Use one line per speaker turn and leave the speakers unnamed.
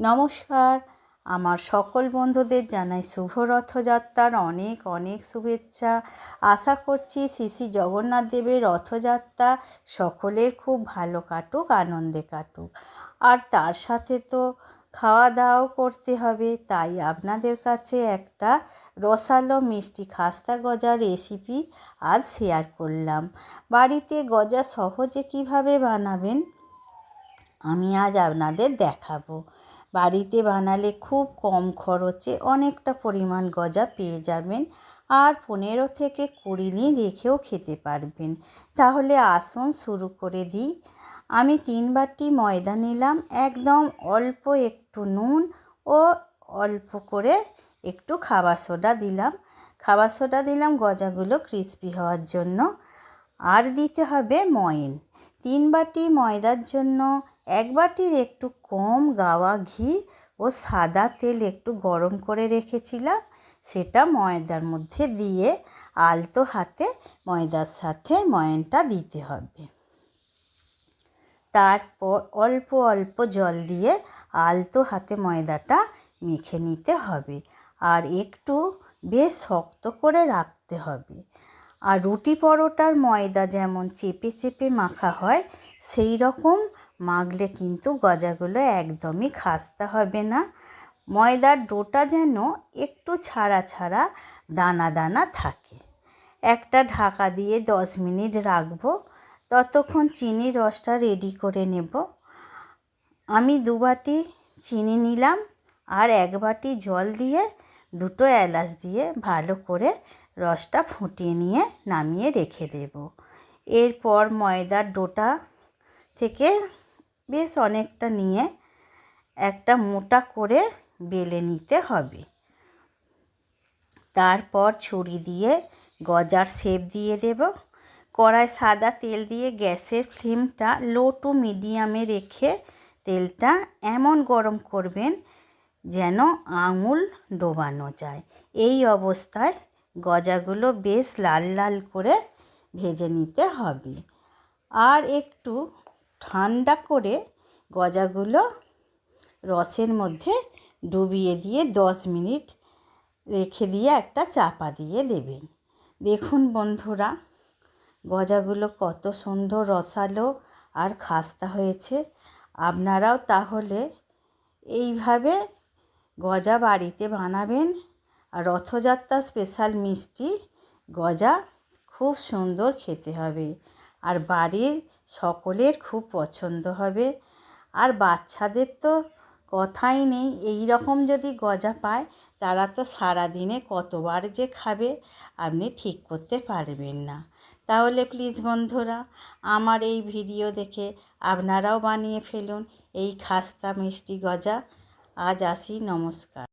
নমস্কার, আমার সকল বন্ধুদের জানাই শুভ রথযাত্রার অনেক অনেক শুভেচ্ছা। আশা করছি শ্রী শ্রী জগন্নাথ দেবের রথযাত্রা সকলের খুব ভালো কাটুক, আনন্দে কাটুক। আর তার সাথে তো খাওয়া দাওয়াও করতে হবে, তাই আপনাদের কাছে একটা রসালো মিষ্টি খাস্তা গজার রেসিপি আজ শেয়ার করলাম। বাড়িতে গজা সহজে কিভাবে বানাবেন আমি আজ আপনাদের দেখাবো। বাড়িতে বানালে খুব কম খরচে অনেকটা পরিমাণ গজা পেয়ে যাবেন, আর 15 থেকে 20 দিন রেখেও খেতে পারবেন। তাহলে আসুন শুরু করে দিই। আমি 3 বাটি ময়দা নিলাম, একদম অল্প একটু নুন ও অল্প করে একটু খাবার সোডা দিলাম। খাবার সোডা দিলাম গজাগুলো ক্রিস্পি হওয়ার জন্য। আর দিতে হবে ময়ন। 3 বাটি ময়দার জন্য 1 বাটির একটু কম গাওয়া ঘি ও সাদা তেল একটু গরম করে রেখেছিলাম, সেটা ময়দার মধ্যে দিয়ে আলতো হাতে ময়দার সাথে ময়নটা দিতে হবে। তারপর অল্প অল্প জল দিয়ে আলতো হাতে ময়দাটা মেখে নিতে হবে, আর একটু বেশ শক্ত করে রাখতে হবে। আর রুটি পরোটার ময়দা যেমন চেপে চেপে মাখা হয়, সেই রকম মাখলে কিন্তু গজাগুলো একদমই খাস্তা হবে না। ময়দার ডোটা যেন একটু ছাড়া ছাড়া দানা দানা থাকে। একটা ঢাকা দিয়ে 10 মিনিট রাখবো, ততক্ষণ চিনির রসটা রেডি করে নেব। আমি 2 বাটি চিনি নিলাম, আর 1 বাটি জল দিয়ে 2টো এলাচ দিয়ে ভালো করে রসটা ফুটিয়ে নিয়ে নামিয়ে রেখে দেব। এরপর ময়দার ডোটা থেকে বেশ অনেকটা নিয়ে একটা মোটা করে বেলে নিতে হবে। তারপর ছুরি দিয়ে গজার শেপ দিয়ে দেব। কড়ায় সাদা তেল দিয়ে গ্যাসের ফ্লেমটা লো টু মিডিয়ামে রেখে তেলটা এমন গরম করবেন যেন আঙুল ডোবানো যায়। এই অবস্থায় গজাগুলো বেশ লাল লাল করে ভেজে নিতে হবে। আর একটু ঠান্ডা করে গজাগুলো রসের মধ্যে ডুবিয়ে দিয়ে 10 মিনিট রেখে দিয়ে একটা চাপা দিয়ে দেবেন। দেখুন বন্ধুরা, গজাগুলো কত সুন্দর রসালো আর খাস্তা হয়েছে। আপনারাও তাহলে এইভাবে গজা বাড়িতে বানাবেন। আর রথযাত্রা স্পেশাল মিষ্টি গজা খুব সুন্দর খেতে হবে, আর বাড়ির সকলের খুব পছন্দ হবে। আর বাচ্চাদের তো কথাই নেই, এই রকম যদি গজা পায় তারা তো সারাদিনে কতবার যে খাবে আপনি ঠিক করতে পারবেন না। তাহলে প্লিজ বন্ধুরা, আমার এই ভিডিও দেখে আপনারাও বানিয়ে ফেলুন এই খাস্তা মিষ্টি গজা। আজ আসি, নমস্কার।